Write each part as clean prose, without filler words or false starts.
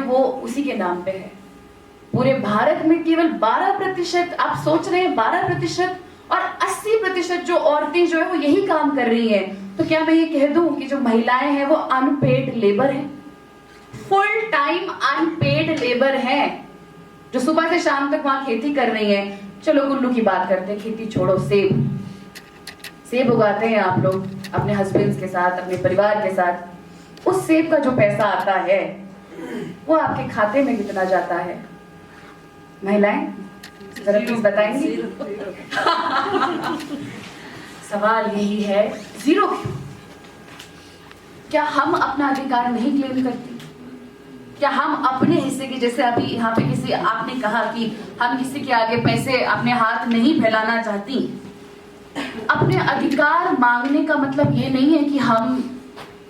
वो उसी के नाम पे है। पूरे भारत में केवल 12%, आप सोच रहे हैं 12%, और 80% जो औरतें जो है वो यही काम कर रही हैं। तो क्या मैं ये कह दूं कि जो महिलाएं हैं वो अनपेड लेबर है, फुल टाइम अनपेड लेबर है, जो सुबह से शाम तक वहां खेती कर रही हैं। चलो कुल्लू की बात करते हैं, खेती छोड़ो, सेब उगाते हैं आप लोग अपने हस्बैंड्स के साथ, अपने परिवार के साथ। उस सेब का जो पैसा आता है वो आपके खाते में कितना जाता है? महिलाएं जरा प्लीज बताएंगी। सवाल यही है, जीरो क्यों? क्या हम अपना अधिकार नहीं क्लेम करते? क्या हम अपने हिस्से की, जैसे अभी यहाँ पे किसी आपने कहा कि हम किसी के आगे पैसे अपने हाथ नहीं फैलाना चाहती। अपने अधिकार मांगने का मतलब ये नहीं है कि हम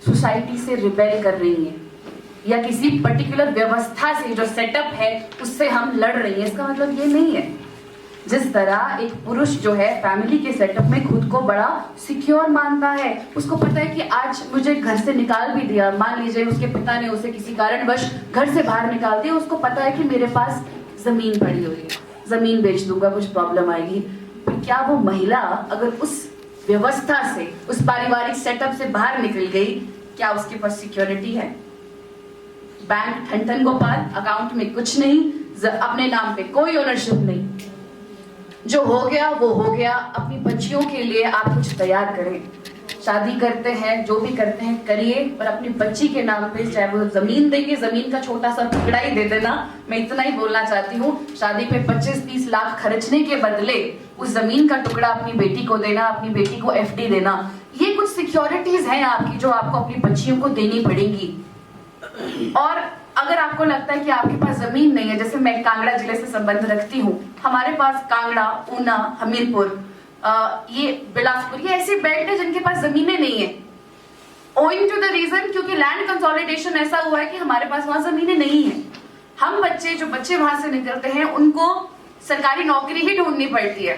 सोसाइटी से रिबेल कर रही हैं या किसी पर्टिकुलर व्यवस्था से जो सेटअप है उससे हम लड़ रही हैं। इसका मतलब ये नहीं है। जिस तरह एक पुरुष जो है फैमिली के सेटअप में खुद को बड़ा सिक्योर मानता है, उसको पता है कि आज मुझे घर से निकाल भी दिया, मान लीजिए उसके पिता ने उसे किसी कारणवश घर से बाहर निकाल दिया, उसको पता है कि मेरे पास जमीन पड़ी हुई है, जमीन बेच दूंगा, कुछ प्रॉब्लम आएगी। पर क्या वो महिला अगर उस व्यवस्था से, उस पारिवारिक सेटअप से बाहर निकल गई, क्या उसके पास सिक्योरिटी है? बैंक ठन गोपाल, अकाउंट में कुछ नहीं, अपने नाम पे कोई ओनरशिप नहीं, जो हो गया वो हो गया। अपनी बच्चियों के लिए आप कुछ तैयार करें, शादी करते हैं, जो भी करते हैं करिए, पर अपनी बच्ची के नाम पे चाहे वो जमीन देंगे, जमीन का छोटा सा टुकड़ा ही दे देना। मैं इतना ही बोलना चाहती हूँ, शादी पे 25-30 लाख खर्चने के बदले उस जमीन का टुकड़ा अपनी बेटी को देना, अपनी बेटी को एफडी देना। ये कुछ सिक्योरिटीज हैं आपकी जो आपको अपनी बच्चियों को देनी पड़ेगी। और अगर आपको लगता है कि आपके पास जमीन नहीं है, जैसे मैं कांगड़ा जिले से संबंध रखती हूँ, हमारे पास कांगड़ा, ऊना, हमीरपुर, ये बिलासपुर, ये ऐसी बेल्ट है जिनके पास जमीनें नहीं है। ओइंग टू द रीजन, क्योंकि लैंड कंसोलिडेशन ऐसा हुआ है कि हमारे पास वहां जमीनें नहीं है। हम जो बच्चे वहां से निकलते हैं उनको सरकारी नौकरी ही ढूंढनी पड़ती है,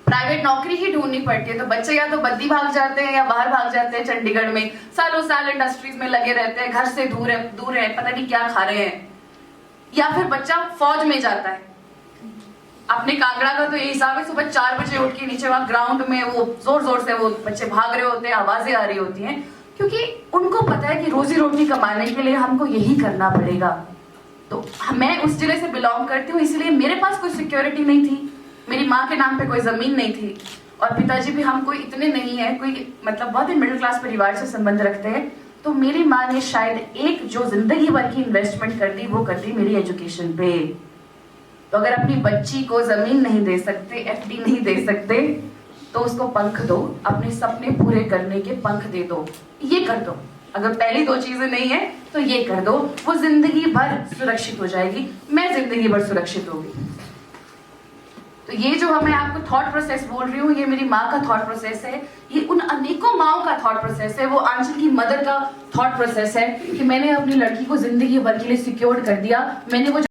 प्राइवेट नौकरी ही ढूंढनी पड़ती है। तो बच्चे या तो बद्दी भाग जाते हैं या बाहर भाग जाते हैं, चंडीगढ़ में सालों साल इंडस्ट्रीज में लगे रहते हैं, घर से दूर है, पता नहीं क्या खा रहे हैं। या फिर बच्चा फौज में जाता है। अपने कांगड़ा का तो ये हिसाब है, सुबह 4 बजे उठ के नीचे वहां ग्राउंड में वो जोर जोर से वो बच्चे भाग रहे होते हैं, आवाजें आ रही होती हैं, क्योंकि उनको पता है कि रोजी रोटी कमाने के लिए हमको यही करना पड़ेगा। तो मैं उस जिले से बिलोंग करती हूँ, इसलिए मेरे पास कोई सिक्योरिटी नहीं थी, मेरी माँ के नाम पे कोई जमीन नहीं थी, और पिताजी भी हम कोई इतने नहीं है, कोई मतलब बहुत ही मिडिल क्लास परिवार से संबंध रखते हैं। तो मेरी माँ ने शायद एक जो जिंदगी भर की इन्वेस्टमेंट कर दी, वो कर दी मेरी एजुकेशन पे। तो अगर अपनी बच्ची को जमीन नहीं दे सकते, एफडी नहीं दे सकते, तो उसको पंख दो, अपने सपने पूरे करने के पंख दे दो, ये कर दो। अगर पहली 2 चीजें नहीं है तो ये कर दो, वो जिंदगी भर सुरक्षित हो जाएगी, मैं जिंदगी भर सुरक्षित होगी। तो ये जो मैं आपको थॉट प्रोसेस बोल रही हूँ, ये मेरी माँ का थॉट प्रोसेस है, ये उन अनेकों माओं का थॉट प्रोसेस है, वो आंचल की मदर का थॉट प्रोसेस है कि मैंने अपनी लड़की को जिंदगी भर के लिए सिक्योर कर दिया। मैंने वो